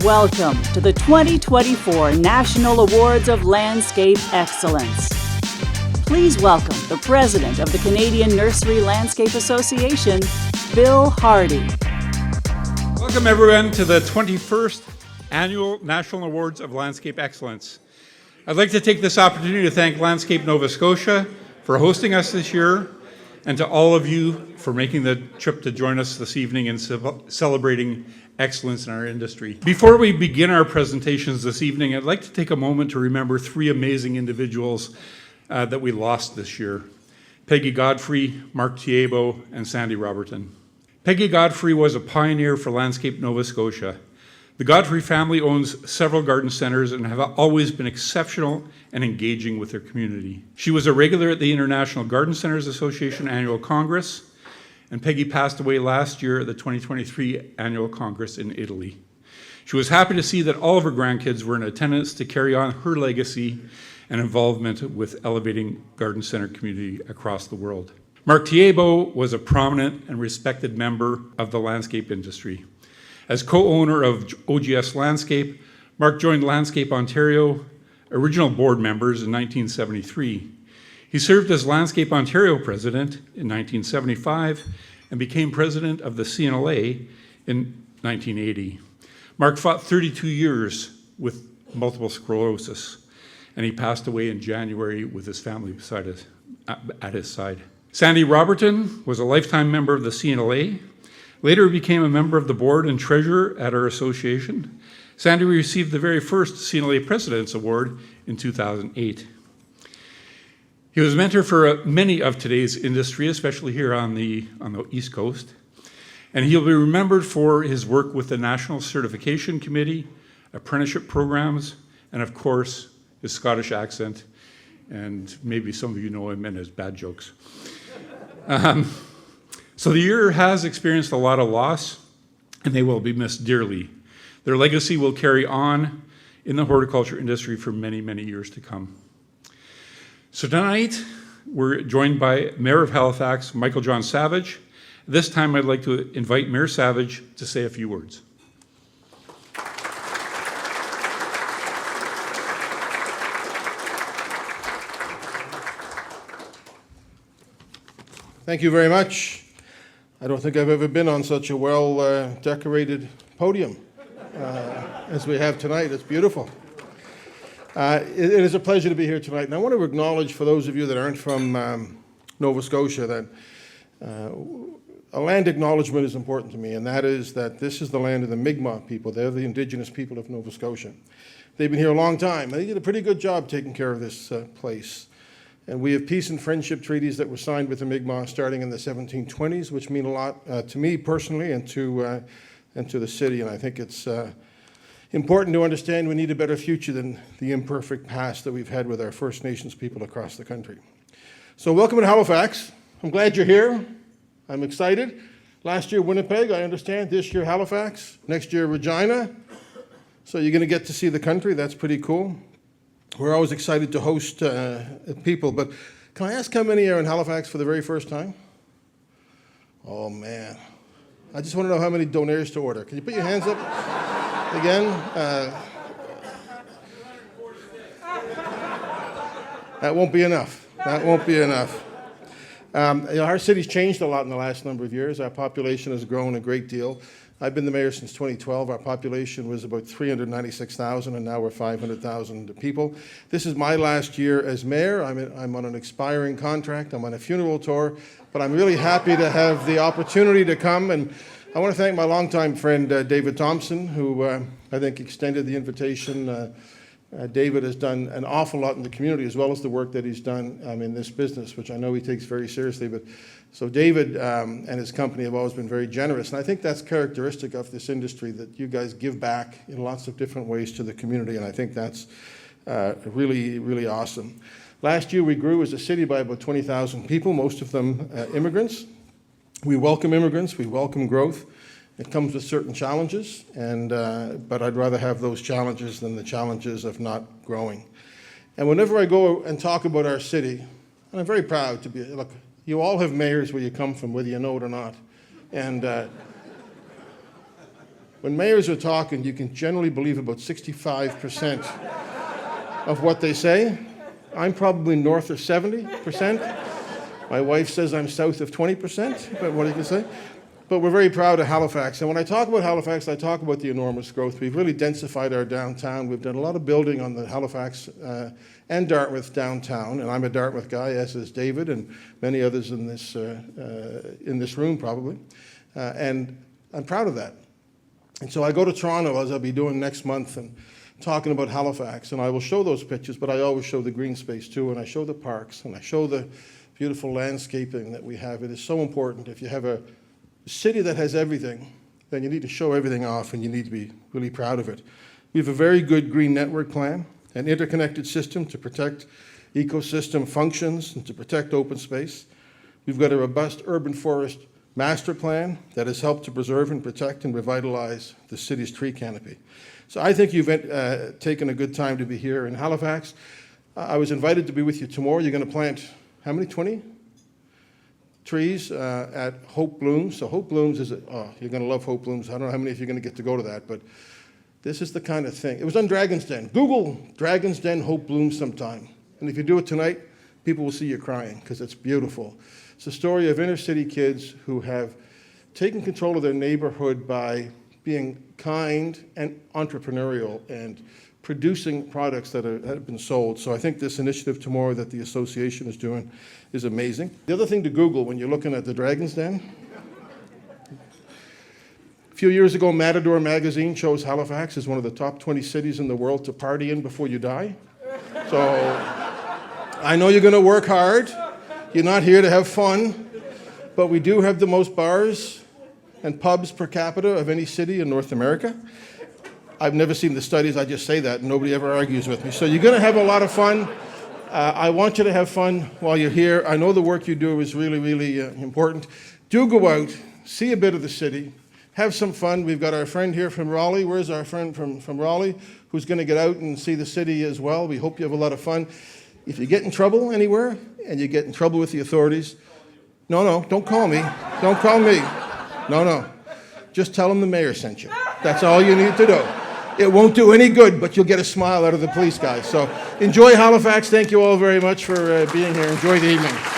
Welcome to the 2024 National Awards of Landscape Excellence. Please welcome the President of the Canadian Nursery Landscape Association, Bill Hardy. Welcome everyone to the 21st Annual National Awards of Landscape Excellence. I'd like to take this opportunity to thank Landscape Nova Scotia for hosting us this year, and to all of you for making the trip to join us this evening in celebrating excellence in our industry. Before we begin our presentations this evening, I'd like to take a moment to remember three amazing individuals that we lost this year: Peggy Godfrey, Mark Thiebaud, and Sandy Roberton. Peggy Godfrey was a pioneer for Landscape Nova Scotia. The Godfrey family owns several garden centers and have always been exceptional and engaging with their community. She was a regular at the International Garden Centers Association Annual Congress, and Peggy passed away last year at the 2023 Annual Congress in Italy. She was happy to see that all of her grandkids were in attendance to carry on her legacy and involvement with elevating garden center community across the world. Mark Thiebaud was a prominent and respected member of the landscape industry. As co-owner of OGS Landscape, Mark joined Landscape Ontario, original board members in 1973. He served as Landscape Ontario president in 1975 and became president of the CNLA in 1980. Mark fought 32 years with multiple sclerosis, and he passed away in January with his family at his side. Sandy Roberton was a lifetime member of the CNLA. Later, he became a member of the board and treasurer at our association. Sandy received the very first CNLA President's Award in 2008. He was a mentor for many of today's industry, especially here on the East Coast. And he'll be remembered for his work with the National Certification Committee, apprenticeship programs, and of course, his Scottish accent. And maybe some of you know him and his bad jokes. So the year has experienced a lot of loss, and they will be missed dearly. Their legacy will carry on in the horticulture industry for many, many years to come. So tonight, we're joined by Mayor of Halifax, Michael John Savage. This time, I'd like to invite Mayor Savage to say a few words. Thank you very much. I don't think I've ever been on such a well-decorated podium as we have tonight. It's beautiful. It is a pleasure to be here tonight. And I want to acknowledge, for those of you that aren't from Nova Scotia, that a land acknowledgement is important to me, and that is that this is the land of the Mi'kmaq people. They're the indigenous people of Nova Scotia. They've been here a long time, and they did a pretty good job taking care of this place. And we have peace and friendship treaties that were signed with the Mi'kmaq starting in the 1720s, which mean a lot to me personally and to the city. And I think it's important to understand we need a better future than the imperfect past that we've had with our First Nations people across the country. So welcome to Halifax. I'm glad you're here. I'm excited. Last year, Winnipeg, I understand. This year, Halifax. Next year, Regina. So you're going to get to see the country. That's pretty cool. We're always excited to host people, but can I ask how many are in Halifax for the very first time? Oh, man. I just want to know how many donaires to order. Can you put your hands up again? That won't be enough. That won't be enough. Our city's changed a lot in the last number of years. Our population has grown a great deal. I've been the mayor since 2012. Our population was about 396,000, and now we're 500,000 people. This is my last year as mayor. I'm on an expiring contract. I'm on a funeral tour, but I'm really happy to have the opportunity to come. And I want to thank my longtime friend, David Thompson, who I think extended the invitation. David has done an awful lot in the community, as well as the work that he's done in this business, which I know he takes very seriously. So David and his company have always been very generous, and I think that's characteristic of this industry, that you guys give back in lots of different ways to the community, and I think that's really, really awesome. Last year we grew as a city by about 20,000 people, most of them immigrants. We welcome immigrants, we welcome growth. It comes with certain challenges, but I'd rather have those challenges than the challenges of not growing. And whenever I go and talk about our city, and I'm very proud to be, look, you all have mayors where you come from, whether you know it or not. And when mayors are talking, you can generally believe about 65% of what they say. I'm probably north of 70%. My wife says I'm south of 20%, but what do you can say? But we're very proud of Halifax. And when I talk about Halifax, I talk about the enormous growth. We've really densified our downtown. We've done a lot of building on the Halifax and Dartmouth downtown. And I'm a Dartmouth guy, as is David and many others in this room probably. And I'm proud of that. And so I go to Toronto, as I'll be doing next month, and talking about Halifax. And I will show those pictures, but I always show the green space too. And I show the parks, and I show the beautiful landscaping that we have. It is so important. If you have a city that has everything, then you need to show everything off, and you need to be really proud of it. We have a very good green network plan, an interconnected system to protect ecosystem functions and to protect open space. We've got a robust urban forest master plan that has helped to preserve and protect and revitalize the city's tree canopy. So I think you've taken a good time to be here in Halifax. I was invited to be with you tomorrow. You're going to plant, how many, 20? Trees at Hope Blooms. So Hope Blooms is, you're going to love Hope Blooms. I don't know how many of you are going to get to go to that, but this is the kind of thing. It was on Dragon's Den. Google Dragon's Den Hope Blooms sometime. And if you do it tonight, people will see you crying because it's beautiful. It's a story of inner city kids who have taken control of their neighborhood by being kind and entrepreneurial and producing products that have been sold. So I think this initiative tomorrow that the association is doing is amazing. The other thing to Google when you're looking at the Dragon's Den, a few years ago, Matador magazine chose Halifax as one of the top 20 cities in the world to party in before you die. So I know you're going to work hard. You're not here to have fun, but we do have the most bars and pubs per capita of any city in North America. I've never seen the studies, I just say that, and nobody ever argues with me. So you're going to have a lot of fun. I want you to have fun while you're here. I know the work you do is really, really important. Do go out, see a bit of the city, have some fun. We've got our friend here from Raleigh. Where's our friend from Raleigh who's going to get out and see the city as well? We hope you have a lot of fun. If you get in trouble anywhere and you get in trouble with the authorities, no, don't call me. Don't call me. No. Just tell them the mayor sent you. That's all you need to do. It won't do any good, but you'll get a smile out of the police guys. So enjoy Halifax. Thank you all very much for being here. Enjoy the evening.